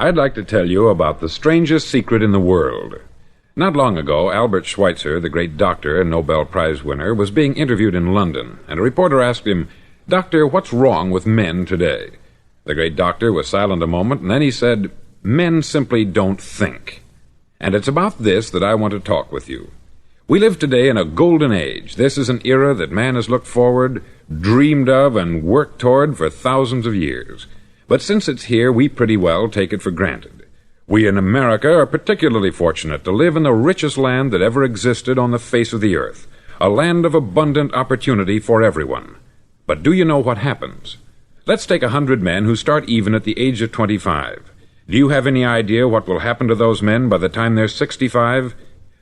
I'd like to tell you about the strangest secret in the world. Not long ago, Albert Schweitzer, the great doctor and Nobel Prize winner, was being interviewed in London, and a reporter asked him, "Doctor, what's wrong with men today?" The great doctor was silent a moment, and then he said, "Men simply don't think." And it's about this that I want to talk with you. We live today in a golden age. This is an era that man has looked forward, dreamed of, and worked toward for thousands of years. But since it's here, we pretty well take it for granted. We in America are particularly fortunate to live in the richest land that ever existed on the face of the earth, a land of abundant opportunity for everyone. But do you know what happens? Let's take 100 men who start even at the age of 25. Do you have any idea what will happen to those men by the time they're 65?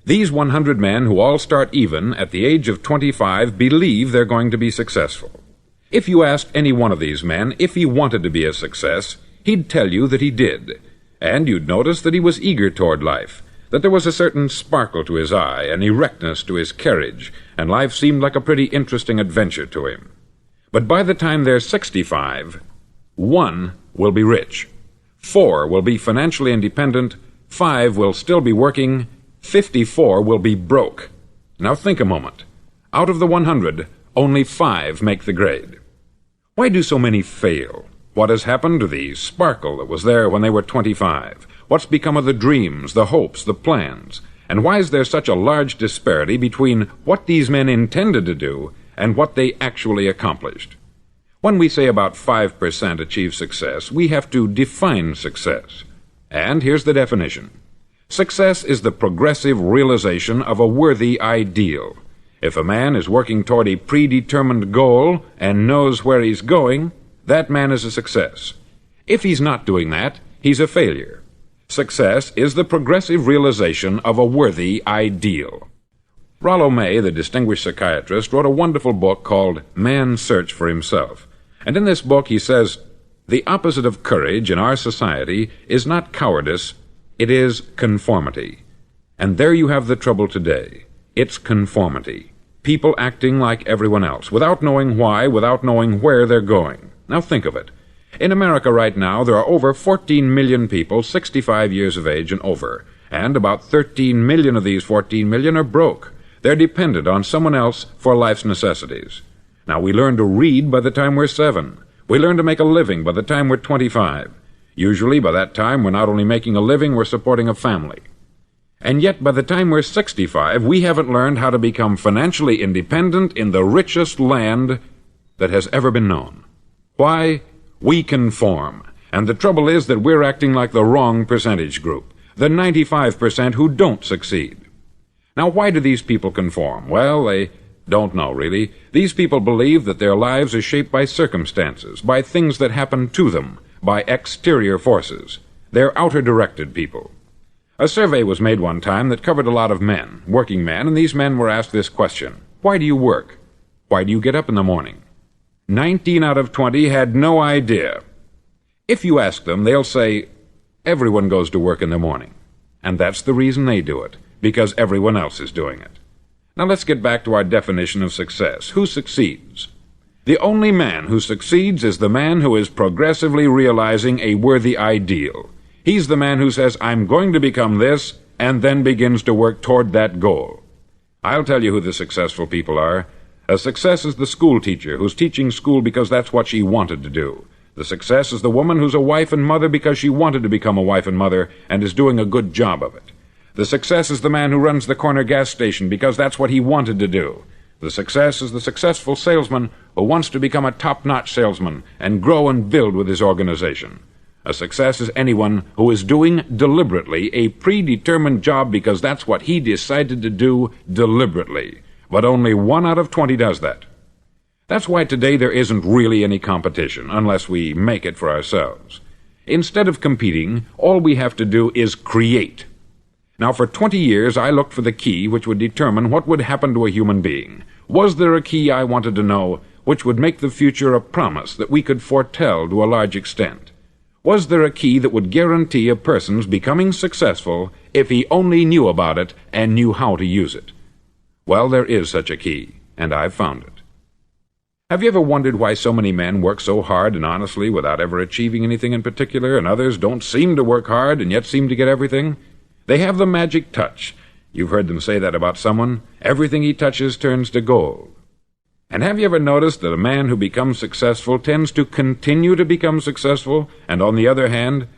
These 100 men who all start even at the age of 25 believe they're going to be successful. If you asked any one of these men if he wanted to be a success, he'd tell you that he did. And you'd notice that he was eager toward life, that there was a certain sparkle to his eye, an erectness to his carriage, and life seemed like a pretty interesting adventure to him. But by the time they're 65, 1 will be rich, 4 will be financially independent, 5 will still be working, 54 will be broke. Now think a moment. Out of the 100, only 5 make the grade. Why do so many fail? What has happened to the sparkle that was there when they were 25? What's become of the dreams, the hopes, the plans? And why is there such a large disparity between what these men intended to do and what they actually accomplished? When we say about 5% achieve success, we have to define success. And here's the definition. Success is the progressive realization of a worthy ideal. If a man is working toward a predetermined goal and knows where he's going, that man is a success. If he's not doing that, he's a failure. Success is the progressive realization of a worthy ideal. Rollo May, the distinguished psychiatrist, wrote a wonderful book called Man's Search for Himself. And in this book he says, "The opposite of courage in our society is not cowardice, it is conformity." And there you have the trouble today. It's conformity. People acting like everyone else, without knowing why, without knowing where they're going. Now think of it. In America right now, there are over 14 million people 65 years of age and over, and about 13 million of these 14 million are broke. They're dependent on someone else for life's necessities. Now, we learn to read by the time we're 7. We learn to make a living by the time we're 25. Usually, by that time, we're not only making a living, we're supporting a family. And yet, by the time we're 65, we haven't learned how to become financially independent in the richest land that has ever been known. Why? We conform. And the trouble is that we're acting like the wrong percentage group, the 95% who don't succeed. Now, why do these people conform? Well, they don't know, really. These people believe that their lives are shaped by circumstances, by things that happen to them, by exterior forces. They're outer-directed people. A survey was made one time that covered a lot of men, working men, and these men were asked this question: why do you work? Why do you get up in the morning? 19 out of 20 had no idea. If you ask them, they'll say, everyone goes to work in the morning. And that's the reason they do it, because everyone else is doing it. Now let's get back to our definition of success. Who succeeds? The only man who succeeds is the man who is progressively realizing a worthy ideal. He's the man who says, I'm going to become this, and then begins to work toward that goal. I'll tell you who the successful people are. A success is the school teacher who's teaching school because that's what she wanted to do. The success is the woman who's a wife and mother because she wanted to become a wife and mother and is doing a good job of it. The success is the man who runs the corner gas station because that's what he wanted to do. The success is the successful salesman who wants to become a top-notch salesman and grow and build with his organization. A success is anyone who is doing deliberately a predetermined job because that's what he decided to do deliberately. But only 1 out of 20 does that. That's why today there isn't really any competition, unless we make it for ourselves. Instead of competing, all we have to do is create. Now, for 20 years, I looked for the key which would determine what would happen to a human being. Was there a key I wanted to know which would make the future a promise that we could foretell to a large extent? Was there a key that would guarantee a person's becoming successful if he only knew about it and knew how to use it? Well, there is such a key, and I've found it. Have you ever wondered why so many men work so hard and honestly without ever achieving anything in particular, and others don't seem to work hard and yet seem to get everything? They have the magic touch. You've heard them say that about someone. Everything he touches turns to gold. And have you ever noticed that a man who becomes successful tends to continue to become successful, and on the other hand,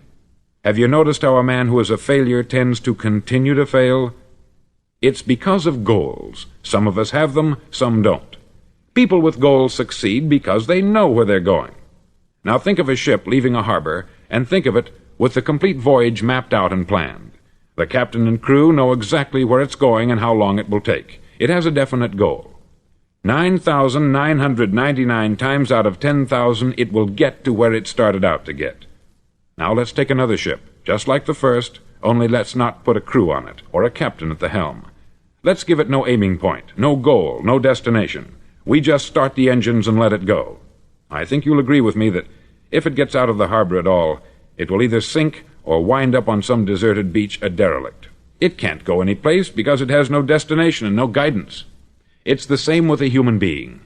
have you noticed how a man who is a failure tends to continue to fail? It's because of goals. Some of us have them, some don't. People with goals succeed because they know where they're going. Now think of a ship leaving a harbor, and think of it with the complete voyage mapped out and planned. The captain and crew know exactly where it's going and how long it will take. It has a definite goal. 9,999 times out of 10,000 it will get to where it started out to get. Now let's take another ship, just like the first, only let's not put a crew on it, or a captain at the helm. Let's give it no aiming point, no goal, no destination. We just start the engines and let it go. I think you'll agree with me that if it gets out of the harbor at all, it will either sink or wind up on some deserted beach a derelict. It can't go any place because it has no destination and no guidance. It's the same with a human being.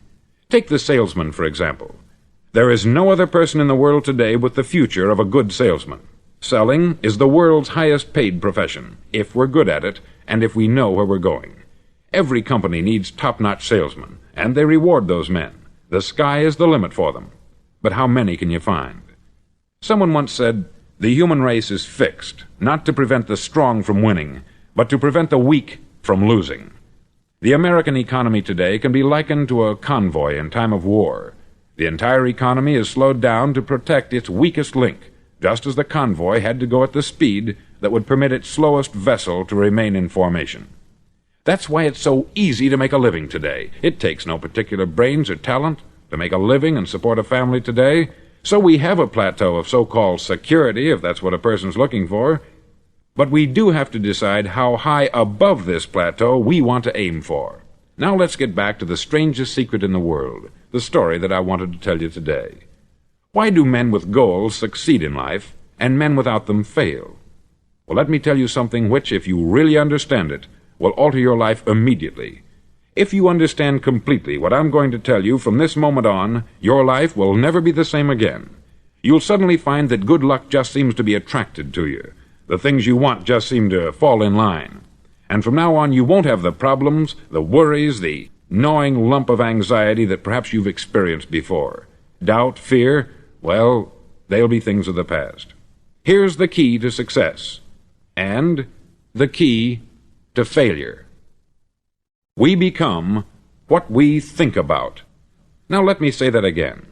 Take the salesman, for example. There is no other person in the world today with the future of a good salesman. Selling is the world's highest paid profession, if we're good at it, and if we know where we're going. Every company needs top-notch salesmen, and they reward those men. The sky is the limit for them. But how many can you find? Someone once said, the human race is fixed, not to prevent the strong from winning, but to prevent the weak from losing. The American economy today can be likened to a convoy in time of war. The entire economy is slowed down to protect its weakest link, just as the convoy had to go at the speed that would permit its slowest vessel to remain in formation. That's why it's so easy to make a living today. It takes no particular brains or talent to make a living and support a family today, so we have a plateau of so-called security, if that's what a person's looking for. But we do have to decide how high above this plateau we want to aim for. Now let's get back to the strangest secret in the world, the story that I wanted to tell you today. Why do men with goals succeed in life, and men without them fail? Well, let me tell you something which, if you really understand it, will alter your life immediately. If you understand completely what I'm going to tell you from this moment on, your life will never be the same again. You'll suddenly find that good luck just seems to be attracted to you. The things you want just seem to fall in line. And from now on, you won't have the problems, the worries, the gnawing lump of anxiety that perhaps you've experienced before. Doubt, fear, well, they'll be things of the past. Here's the key to success, and the key to failure. We become what we think about. Now let me say that again.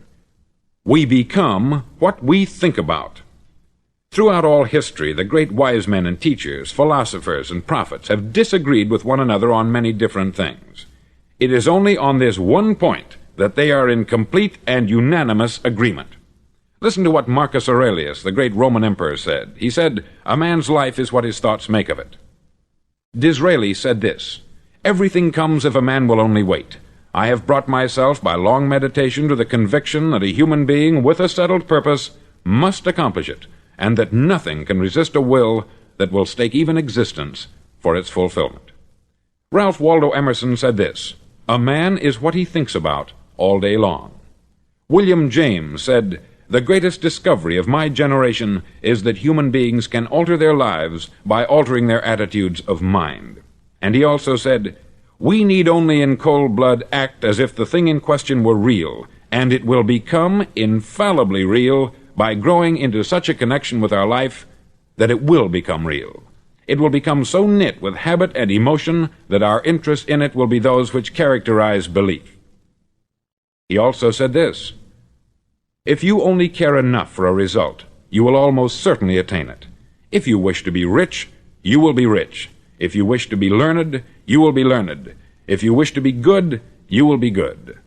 We become what we think about. Throughout all history, the great wise men and teachers, philosophers and prophets have disagreed with one another on many different things. It is only on this one point that they are in complete and unanimous agreement. Listen to what Marcus Aurelius, the great Roman emperor, said. He said, "A man's life is what his thoughts make of it." Disraeli said this, "Everything comes if a man will only wait. I have brought myself by long meditation to the conviction that a human being with a settled purpose must accomplish it, and that nothing can resist a will that will stake even existence for its fulfillment." Ralph Waldo Emerson said this, "A man is what he thinks about all day long." William James said, "The greatest discovery of my generation is that human beings can alter their lives by altering their attitudes of mind." And he also said, "We need only in cold blood act as if the thing in question were real, and it will become infallibly real by growing into such a connection with our life that it will become real. It will become so knit with habit and emotion that our interest in it will be those which characterize belief." He also said this, "If you only care enough for a result, you will almost certainly attain it. If you wish to be rich, you will be rich. If you wish to be learned, you will be learned. If you wish to be good, you will be good.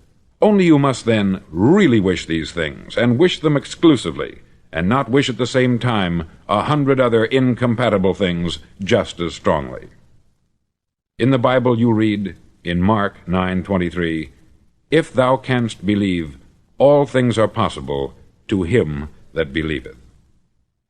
Only you must then really wish these things, and wish them exclusively, and not wish at the same time 100 other incompatible things just as strongly." In the Bible you read, in Mark 9:23, "If thou canst believe, all things are possible to him that believeth."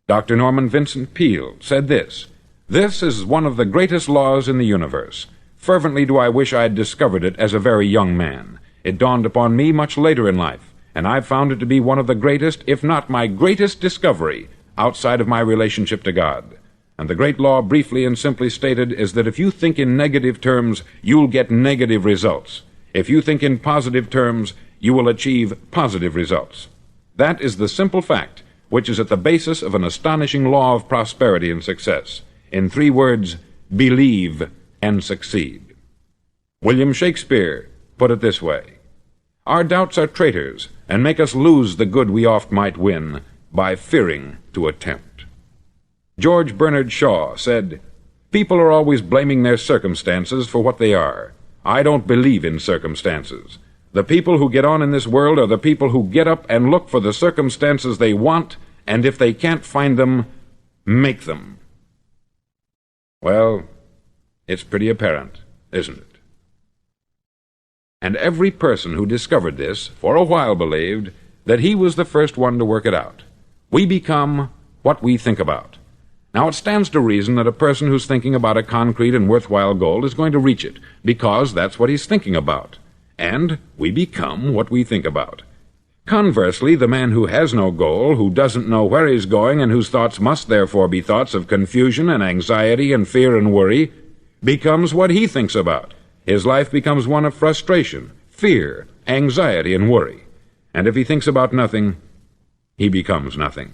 Dr. Norman Vincent Peale said this, "This is one of the greatest laws in the universe. Fervently do I wish I had discovered it as a very young man. It dawned upon me much later in life, and I've found it to be one of the greatest, if not my greatest discovery, outside of my relationship to God. And the great law, briefly and simply stated, is that if you think in negative terms, you'll get negative results. If you think in positive terms, you will achieve positive results. That is the simple fact which is at the basis of an astonishing law of prosperity and success. In 3 words, believe and succeed. William Shakespeare put it this way: "Our doubts are traitors, and make us lose the good we oft might win, by fearing to attempt." George Bernard Shaw said, "People are always blaming their circumstances for what they are. I don't believe in circumstances. The people who get on in this world are the people who get up and look for the circumstances they want, and if they can't find them, make them." Well, it's pretty apparent, isn't it? And every person who discovered this for a while believed that he was the first one to work it out. We become what we think about. Now, it stands to reason that a person who's thinking about a concrete and worthwhile goal is going to reach it, because that's what he's thinking about. And we become what we think about. Conversely, the man who has no goal, who doesn't know where he's going, and whose thoughts must therefore be thoughts of confusion and anxiety and fear and worry, becomes what he thinks about. His life becomes one of frustration, fear, anxiety, and worry. And if he thinks about nothing, he becomes nothing.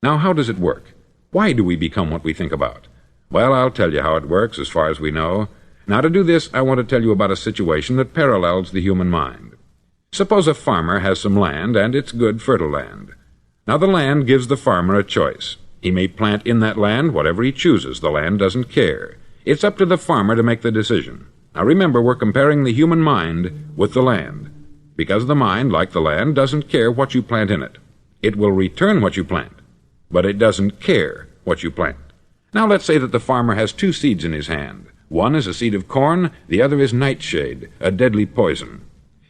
Now, how does it work? Why do we become what we think about? Well, I'll tell you how it works as far as we know. Now, to do this, I want to tell you about a situation that parallels the human mind. Suppose a farmer has some land, and it's good, fertile land. Now, the land gives the farmer a choice. He may plant in that land whatever he chooses. The land doesn't care. It's up to the farmer to make the decision. Now, remember, we're comparing the human mind with the land, because the mind, like the land, doesn't care what you plant in it. It will return what you plant, but it doesn't care what you plant. Now, let's say that the farmer has 2 seeds in his hand. One is a seed of corn, the other is nightshade, a deadly poison.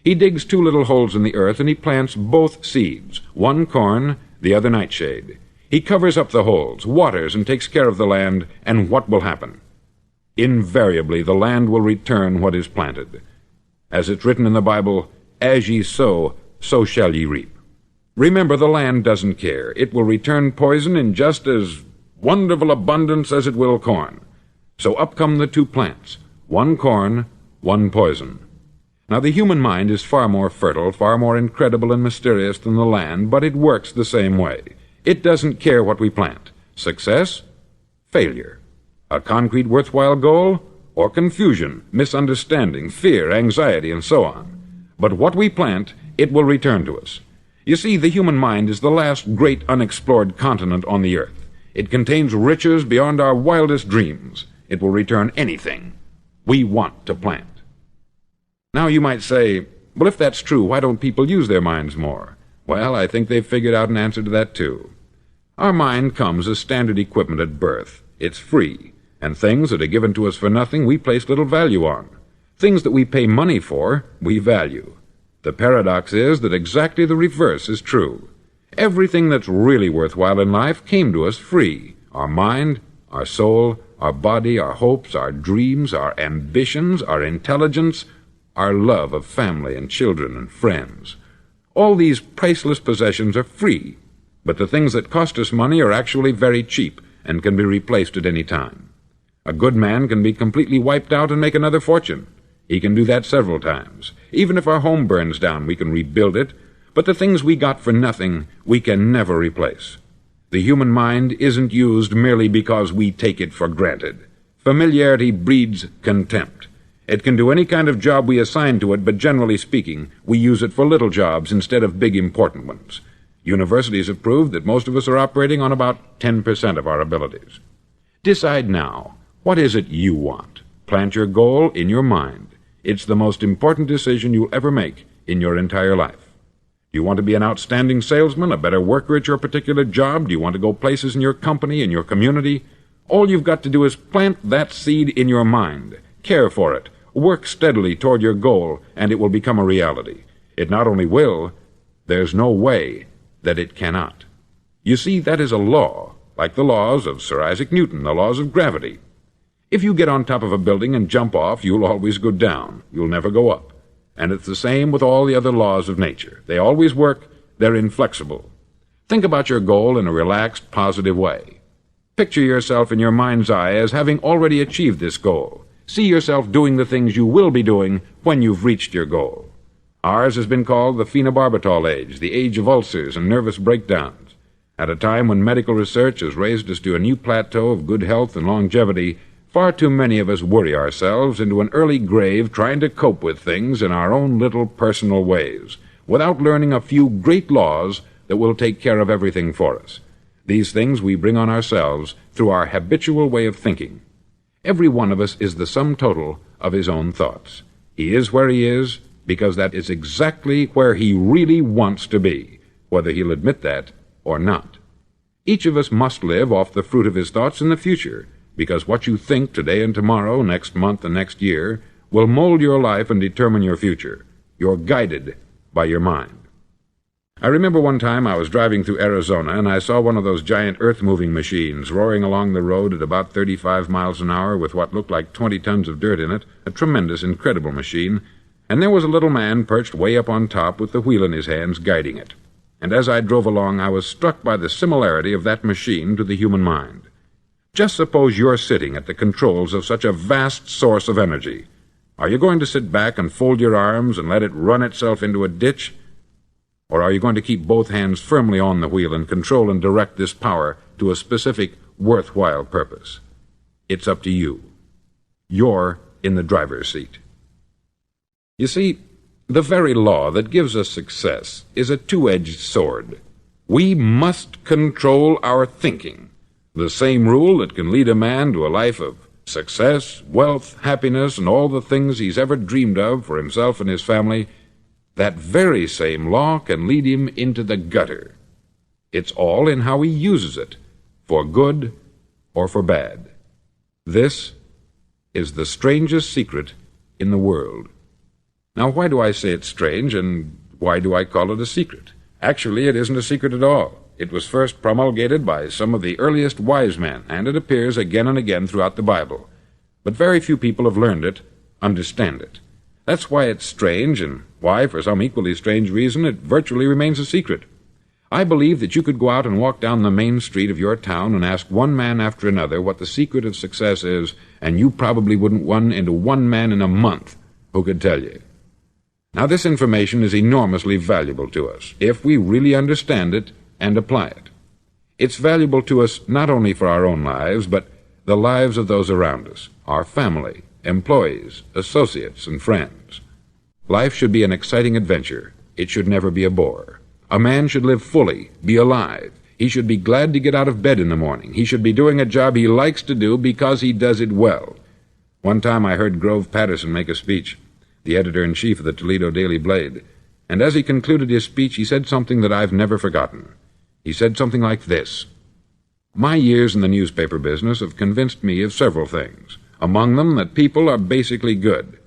He digs 2 little holes in the earth, and he plants both seeds, one corn, the other nightshade. He covers up the holes, waters, and takes care of the land, and what will happen? Invariably, the land will return what is planted. As it's written in the Bible, "As ye sow, so shall ye reap." Remember, the land doesn't care. It will return poison in just as wonderful abundance as it will corn. So up come the 2 plants, one corn, one poison. Now, the human mind is far more fertile, far more incredible and mysterious than the land, but it works the same way. It doesn't care what we plant. Success, failure. A concrete, worthwhile goal, or confusion, misunderstanding, fear, anxiety, and so on. But what we plant, it will return to us. You see, the human mind is the last great unexplored continent on the earth. It contains riches beyond our wildest dreams. It will return anything we want to plant. Now, you might say, well, if that's true, why don't people use their minds more? Well, I think they've figured out an answer to that, too. Our mind comes as standard equipment at birth. It's free, and things that are given to us for nothing we place little value on. Things that we pay money for, we value. The paradox is that exactly the reverse is true. Everything that's really worthwhile in life came to us free. Our mind, our soul, our body, our hopes, our dreams, our ambitions, our intelligence, our love of family and children and friends. All these priceless possessions are free, but the things that cost us money are actually very cheap and can be replaced at any time. A good man can be completely wiped out and make another fortune. He can do that several times. Even if our home burns down, we can rebuild it, but the things we got for nothing, we can never replace. The human mind isn't used merely because we take it for granted. Familiarity breeds contempt. It can do any kind of job we assign to it, but generally speaking, we use it for little jobs instead of big important ones. Universities have proved that most of us are operating on about 10% of our abilities. Decide now, what is it you want? Plant your goal in your mind. It's the most important decision you'll ever make in your entire life. Do you want to be an outstanding salesman, a better worker at your particular job? Do you want to go places in your company, in your community? All you've got to do is plant that seed in your mind. Care for it. Work steadily toward your goal, and it will become a reality. It not only will, there's no way that it cannot. You see, that is a law, like the laws of Sir Isaac Newton, the laws of gravity. If you get on top of a building and jump off, you'll always go down. You'll never go up. And it's the same with all the other laws of nature. They always work, they're inflexible. Think about your goal in a relaxed, positive way. Picture yourself in your mind's eye as having already achieved this goal. See yourself doing the things you will be doing when you've reached your goal. Ours has been called the phenobarbital age, the age of ulcers and nervous breakdowns. At a time when medical research has raised us to a new plateau of good health and longevity, far too many of us worry ourselves into an early grave trying to cope with things in our own little personal ways, without learning a few great laws that will take care of everything for us. These things we bring on ourselves through our habitual way of thinking. Every one of us is the sum total of his own thoughts. He is where he is because that is exactly where he really wants to be, whether he'll admit that or not. Each of us must live off the fruit of his thoughts in the future, because what you think today and tomorrow, next month and next year, will mold your life and determine your future. You're guided by your mind. I remember one time I was driving through Arizona and I saw one of those giant earth-moving machines roaring along the road at about 35 miles an hour with what looked like 20 tons of dirt in it, a tremendous, incredible machine, and there was a little man perched way up on top with the wheel in his hands guiding it. And as I drove along, I was struck by the similarity of that machine to the human mind. Just suppose you're sitting at the controls of such a vast source of energy. Are you going to sit back and fold your arms and let it run itself into a ditch? Or are you going to keep both hands firmly on the wheel and control and direct this power to a specific, worthwhile purpose? It's up to you. You're in the driver's seat. You see, the very law that gives us success is a two-edged sword. We must control our thinking. The same rule that can lead a man to a life of success, wealth, happiness, and all the things he's ever dreamed of for himself and his family, that very same law can lead him into the gutter. It's all in how he uses it, for good or for bad. This is the strangest secret in the world. Now, why do I say it's strange, and why do I call it a secret? Actually, it isn't a secret at all. It was first promulgated by some of the earliest wise men, and it appears again and again throughout the Bible. But very few people have learned it, understand it. That's why it's strange, and why, for some equally strange reason, it virtually remains a secret. I believe that you could go out and walk down the main street of your town and ask one man after another what the secret of success is, and you probably wouldn't run into one man in a month who could tell you. Now, this information is enormously valuable to us, if we really understand it and apply it. It's valuable to us not only for our own lives, but the lives of those around us, our family, employees, associates, and friends. Life should be an exciting adventure. It should never be a bore. A man should live fully, be alive. He should be glad to get out of bed in the morning. He should be doing a job he likes to do because he does it well. One time I heard Grove Patterson make a speech, the editor-in-chief of the Toledo Daily Blade, and as he concluded his speech, he said something that I've never forgotten. He said something like this: "My years in the newspaper business have convinced me of several things, among them that people are basically good,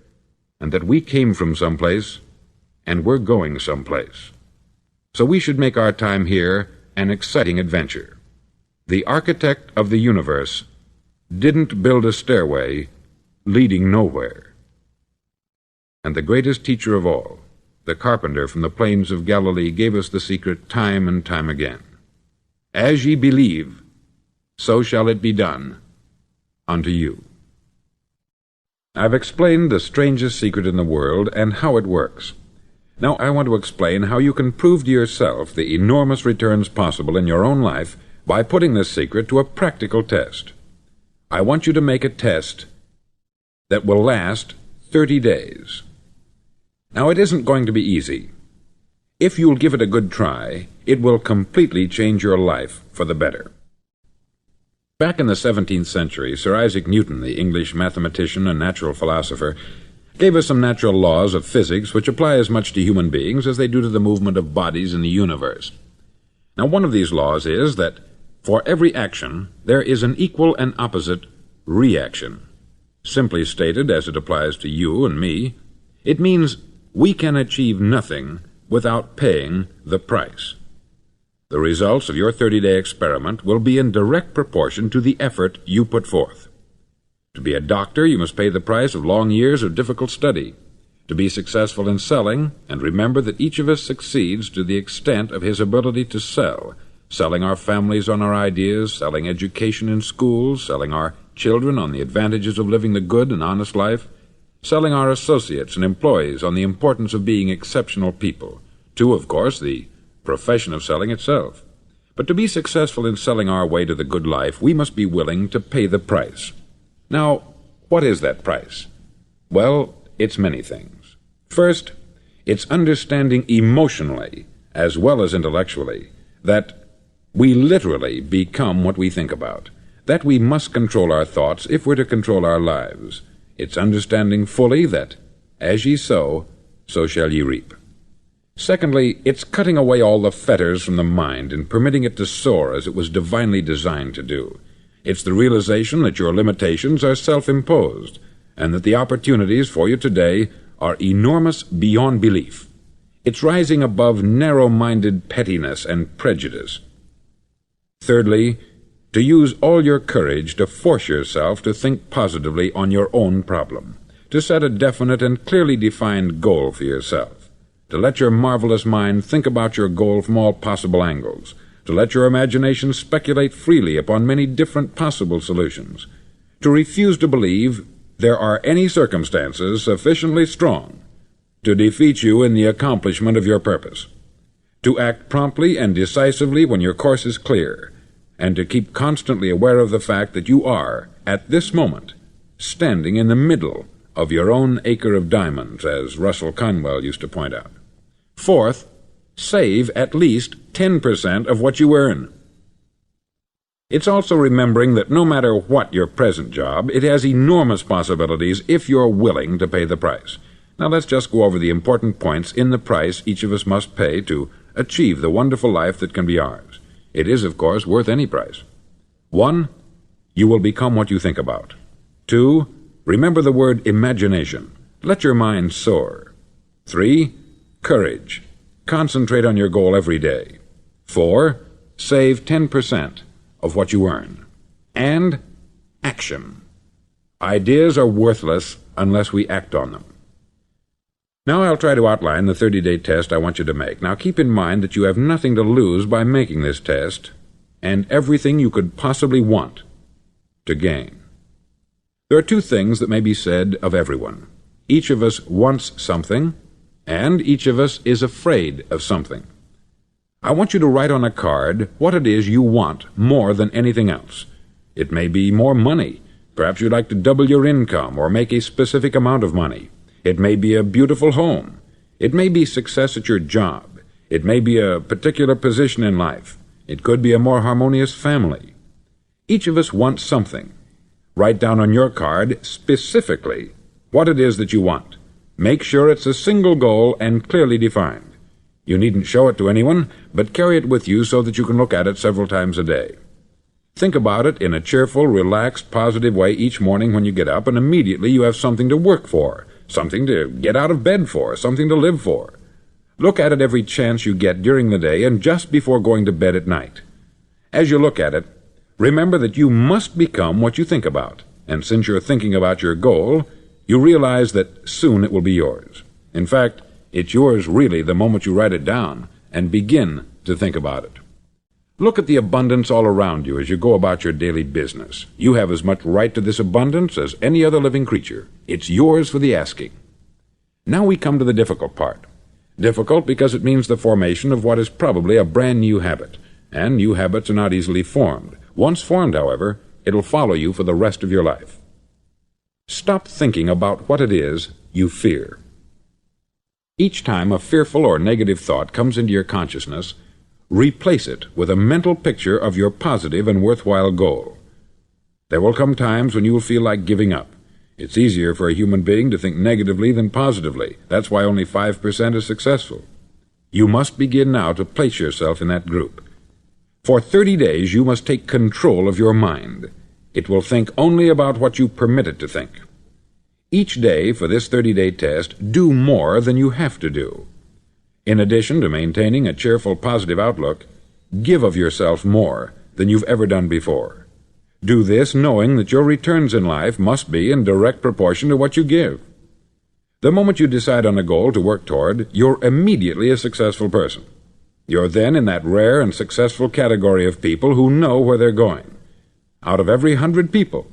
and that we came from someplace, and we're going someplace. So we should make our time here an exciting adventure. The architect of the universe didn't build a stairway leading nowhere." And the greatest teacher of all, the carpenter from the plains of Galilee, gave us the secret time and time again. "As ye believe, so shall it be done unto you." I've explained the strangest secret in the world and how it works. Now I want to explain how you can prove to yourself the enormous returns possible in your own life by putting this secret to a practical test. I want you to make a test that will last 30 days. Now, it isn't going to be easy. If you'll give it a good try, it will completely change your life for the better. Back in the 17th century, Sir Isaac Newton, the English mathematician and natural philosopher, gave us some natural laws of physics which apply as much to human beings as they do to the movement of bodies in the universe. Now, one of these laws is that for every action, there is an equal and opposite reaction. Simply stated, as it applies to you and me, it means we can achieve nothing without paying the price. The results of your 30-day experiment will be in direct proportion to the effort you put forth. To be a doctor, you must pay the price of long years of difficult study. To be successful in selling, and remember that each of us succeeds to the extent of his ability to sell, selling our families on our ideas, selling education in schools, selling our children on the advantages of living the good and honest life, selling our associates and employees on the importance of being exceptional people, to, of course, the profession of selling itself. But to be successful in selling our way to the good life, we must be willing to pay the price. Now, what is that price? Well, it's many things. First, it's understanding emotionally, as well as intellectually, that we literally become what we think about, that we must control our thoughts if we're to control our lives. It's understanding fully that, as ye sow, so shall ye reap. Secondly, it's cutting away all the fetters from the mind and permitting it to soar as it was divinely designed to do. It's the realization that your limitations are self-imposed, and that the opportunities for you today are enormous beyond belief. It's rising above narrow-minded pettiness and prejudice. Thirdly, to use all your courage to force yourself to think positively on your own problem, to set a definite and clearly defined goal for yourself, to let your marvelous mind think about your goal from all possible angles, to let your imagination speculate freely upon many different possible solutions, to refuse to believe there are any circumstances sufficiently strong to defeat you in the accomplishment of your purpose, to act promptly and decisively when your course is clear, and to keep constantly aware of the fact that you are, at this moment, standing in the middle of your own acre of diamonds, as Russell Conwell used to point out. Fourth, save at least 10% of what you earn. It's also remembering that no matter what your present job, it has enormous possibilities if you're willing to pay the price. Now let's just go over the important points in the price each of us must pay to achieve the wonderful life that can be ours. It is, of course, worth any price. 1. You will become what you think about. 2. Remember the word imagination. Let your mind soar. 3. Courage. Concentrate on your goal every day. 4. Save 10% of what you earn. And action. Ideas are worthless unless we act on them. Now I'll try to outline the 30-day test I want you to make. Now keep in mind that you have nothing to lose by making this test, and everything you could possibly want to gain. There are two things that may be said of everyone. Each of us wants something, and each of us is afraid of something. I want you to write on a card what it is you want more than anything else. It may be more money. Perhaps you'd like to double your income or make a specific amount of money. It may be a beautiful home. It may be success at your job. It may be a particular position in life. It could be a more harmonious family. Each of us wants something. Write down on your card specifically what it is that you want. Make sure it's a single goal and clearly defined. You needn't show it to anyone, but carry it with you so that you can look at it several times a day. Think about it in a cheerful, relaxed, positive way each morning when you get up, and immediately you have something to work for, something to get out of bed for, something to live for. Look at it every chance you get during the day and just before going to bed at night. As you look at it, remember that you must become what you think about, and since you're thinking about your goal, you realize that soon it will be yours. In fact, it's yours really the moment you write it down and begin to think about it. Look at the abundance all around you as you go about your daily business. You have as much right to this abundance as any other living creature. It's yours for the asking. Now we come to the difficult part. Difficult because it means the formation of what is probably a brand new habit, and new habits are not easily formed. Once formed, however, it'll follow you for the rest of your life. Stop thinking about what it is you fear. Each time a fearful or negative thought comes into your consciousness, replace it with a mental picture of your positive and worthwhile goal. There will come times when you will feel like giving up. It's easier for a human being to think negatively than positively. That's why only 5% is successful. You must begin now to place yourself in that group. For 30 days you must take control of your mind. It will think only about what you permit it to think. Each day for this 30-day test, do more than you have to do. In addition to maintaining a cheerful, positive outlook, give of yourself more than you've ever done before. Do this knowing that your returns in life must be in direct proportion to what you give. The moment you decide on a goal to work toward, you're immediately a successful person. You're then in that rare and successful category of people who know where they're going. Out of every 100 people,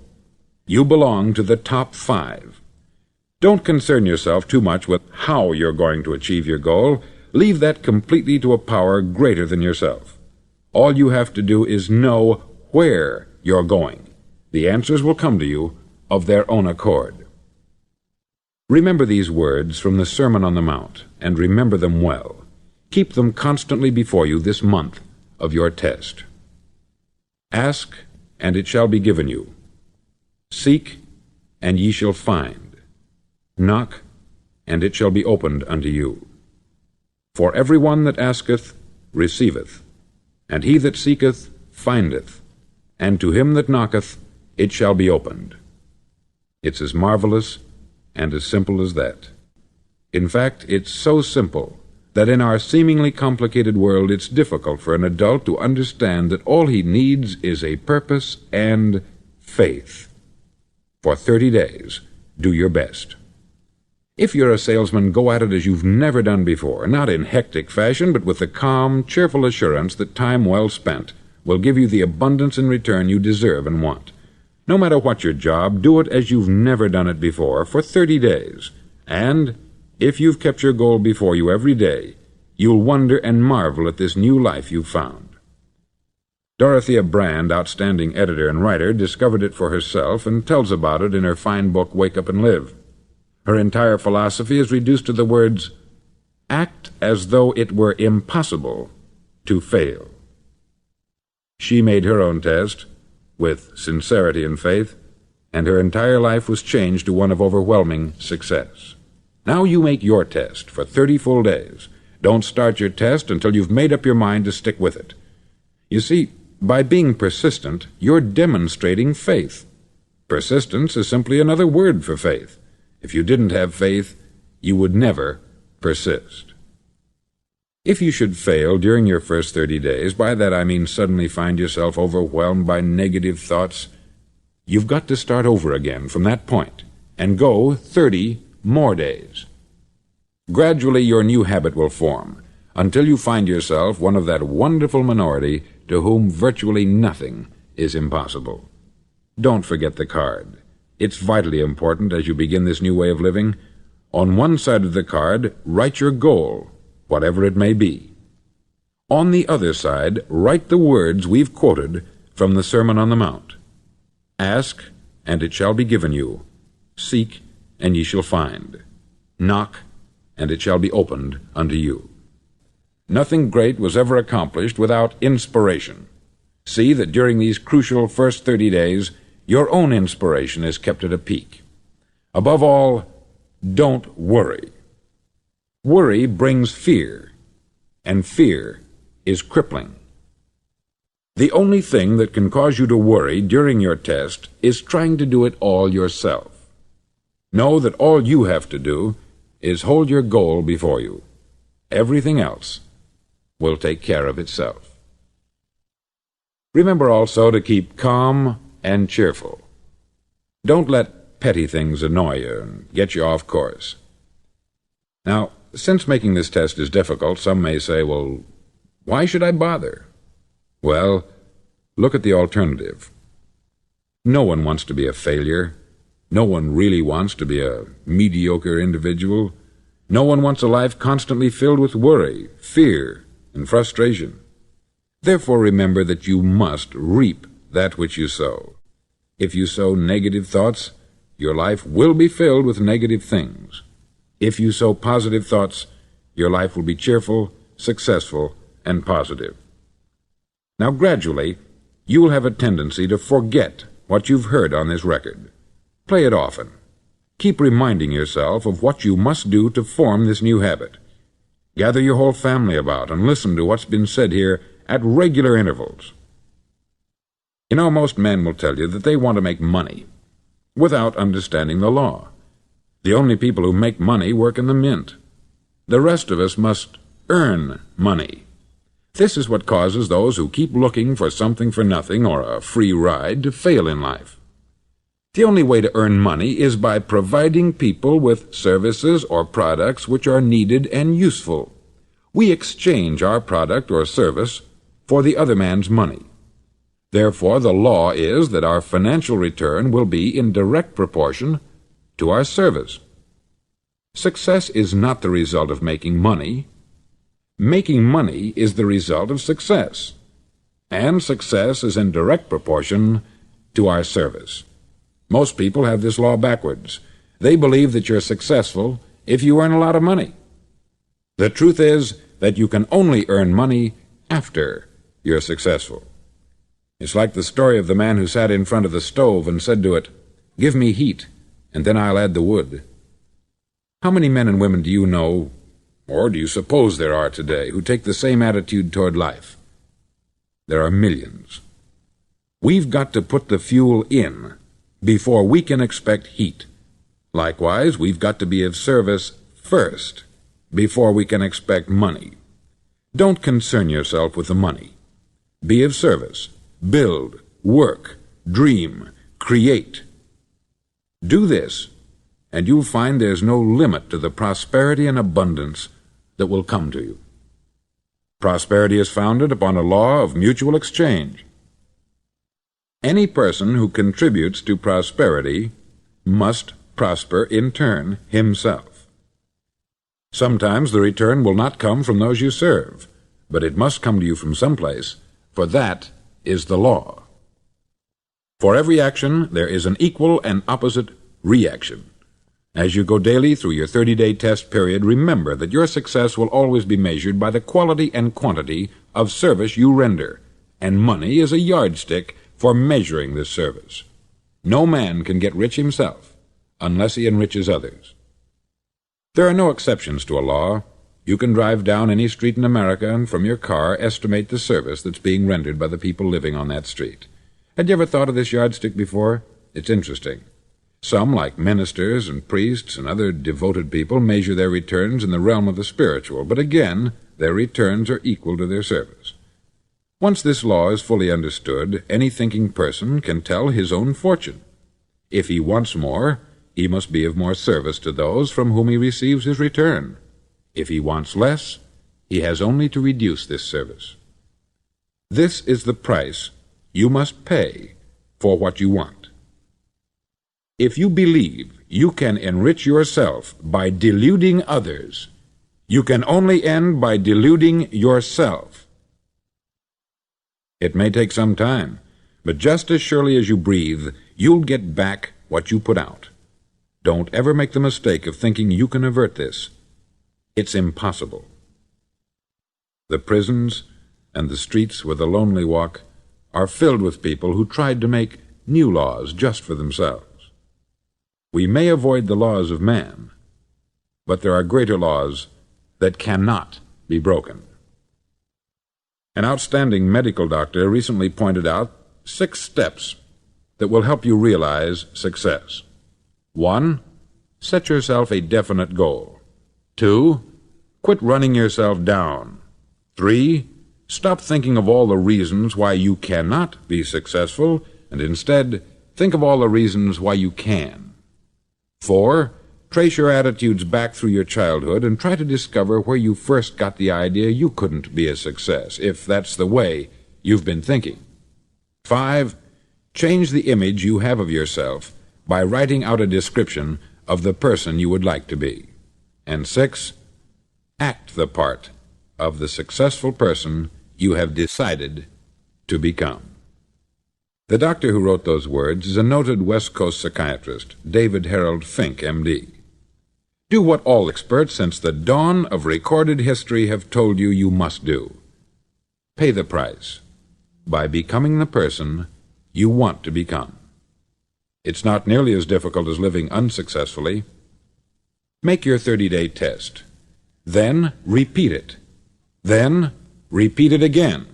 you belong to the top 5. Don't concern yourself too much with how you're going to achieve your goal. Leave that completely to a power greater than yourself. All you have to do is know where you're going. The answers will come to you of their own accord. Remember these words from the Sermon on the Mount, and remember them well. Keep them constantly before you this month of your test. Ask, and it shall be given you. Seek, and ye shall find. Knock, and it shall be opened unto you. For every one that asketh receiveth, and he that seeketh findeth, and to him that knocketh it shall be opened. It's as marvelous and as simple as that. In fact, it's so simple that in our seemingly complicated world it's difficult for an adult to understand that all he needs is a purpose and faith. For 30 days, do your best. If you're a salesman, go at it as you've never done before, not in hectic fashion, but with the calm, cheerful assurance that time well spent will give you the abundance in return you deserve and want. No matter what your job, do it as you've never done it before for 30 days. And if you've kept your goal before you every day, you'll wonder and marvel at this new life you've found. Dorothea Brand, outstanding editor and writer, discovered it for herself and tells about it in her fine book, Wake Up and Live. Her entire philosophy is reduced to the words, act as though it were impossible to fail. She made her own test with sincerity and faith, and her entire life was changed to one of overwhelming success. Now you make your test for 30 full days. Don't start your test until you've made up your mind to stick with it. You see, by being persistent, you're demonstrating faith. Persistence is simply another word for faith. If you didn't have faith, you would never persist. If you should fail during your first 30 days, by that I mean suddenly find yourself overwhelmed by negative thoughts, you've got to start over again from that point and go 30 more days. Gradually your new habit will form until you find yourself one of that wonderful minority to whom virtually nothing is impossible. Don't forget the card. It's vitally important as you begin this new way of living. On one side of the card, write your goal, whatever it may be. On the other side, write the words we've quoted from the Sermon on the Mount. Ask, and it shall be given you. Seek, and ye shall find. Knock, and it shall be opened unto you. Nothing great was ever accomplished without inspiration. See that during these crucial first 30 days, your own inspiration is kept at a peak. Above all, don't worry. Worry brings fear, and fear is crippling. The only thing that can cause you to worry during your test is trying to do it all yourself. Know that all you have to do is hold your goal before you. Everything else will take care of itself. Remember also to keep calm and cheerful. Don't let petty things annoy you and get you off course. Now, since making this test is difficult, some may say, well, why should I bother? Well, look at the alternative. No one wants to be a failure. No one really wants to be a mediocre individual. No one wants a life constantly filled with worry, fear, and frustration. Therefore, remember that you must reap that which you sow. If you sow negative thoughts, your life will be filled with negative things. If you sow positive thoughts, your life will be cheerful, successful, and positive. Now, gradually, you will have a tendency to forget what you've heard on this record. Play it often. Keep reminding yourself of what you must do to form this new habit. Gather your whole family about and listen to what's been said here at regular intervals. You know, most men will tell you that they want to make money without understanding the law. The only people who make money work in the mint. The rest of us must earn money. This is what causes those who keep looking for something for nothing or a free ride to fail in life. The only way to earn money is by providing people with services or products which are needed and useful. We exchange our product or service for the other man's money. Therefore, the law is that our financial return will be in direct proportion to our service. Success is not the result of making money. Making money is the result of success, and success is in direct proportion to our service. Most people have this law backwards. They believe that you're successful if you earn a lot of money. The truth is that you can only earn money after you're successful. It's like the story of the man who sat in front of the stove and said to it, "Give me heat, and then I'll add the wood." How many men and women do you know, or do you suppose there are today, who take the same attitude toward life? There are millions. We've got to put the fuel in before we can expect heat. Likewise, we've got to be of service first before we can expect money. Don't concern yourself with the money. Be of service. Build, work, dream, create. Do this, and you'll find there's no limit to the prosperity and abundance that will come to you. Prosperity is founded upon a law of mutual exchange. Any person who contributes to prosperity must prosper in turn himself. Sometimes the return will not come from those you serve, but it must come to you from someplace, for that is the law. For every action there is an equal and opposite reaction. As you go daily through your 30-day test period, remember that your success will always be measured by the quality and quantity of service you render, and money is a yardstick for measuring this service. No man can get rich himself unless he enriches others. There are no exceptions to a law. You can drive down any street in America and from your car estimate the service that's being rendered by the people living on that street. Had you ever thought of this yardstick before? It's interesting. Some, like ministers and priests and other devoted people, measure their returns in the realm of the spiritual, but again, their returns are equal to their service. Once this law is fully understood, any thinking person can tell his own fortune. If he wants more, he must be of more service to those from whom he receives his return. If he wants less, he has only to reduce this service. This is the price you must pay for what you want. If you believe you can enrich yourself by deluding others, you can only end by deluding yourself. It may take some time, but just as surely as you breathe, you'll get back what you put out. Don't ever make the mistake of thinking you can avert this. It's impossible. The prisons and the streets where the lonely walk are filled with people who tried to make new laws just for themselves. We may avoid the laws of man, but there are greater laws that cannot be broken. An outstanding medical doctor recently pointed out 6 steps that will help you realize success. 1. Set yourself a definite goal. 2. Quit running yourself down. 3. Stop thinking of all the reasons why you cannot be successful, and instead think of all the reasons why you can. 4. Trace your attitudes back through your childhood and try to discover where you first got the idea you couldn't be a success, if that's the way you've been thinking. 5. Change the image you have of yourself by writing out a description of the person you would like to be. And 6. Act the part of the successful person you have decided to become. The doctor who wrote those words is a noted West Coast psychiatrist, David Harold Fink, M.D. Do what all experts since the dawn of recorded history have told you you must do. Pay the price by becoming the person you want to become. It's not nearly as difficult as living unsuccessfully. Make your 30-day test. Then repeat it. Then repeat it again.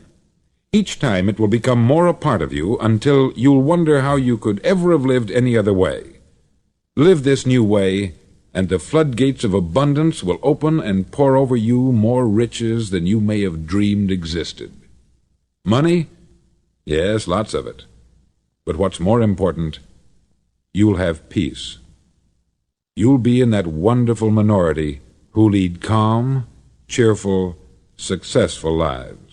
Each time it will become more a part of you until you'll wonder how you could ever have lived any other way. Live this new way, and the floodgates of abundance will open and pour over you more riches than you may have dreamed existed. Money? Yes, lots of it. But what's more important, you'll have peace. You'll be in that wonderful minority who lead calm, cheerful, successful lives.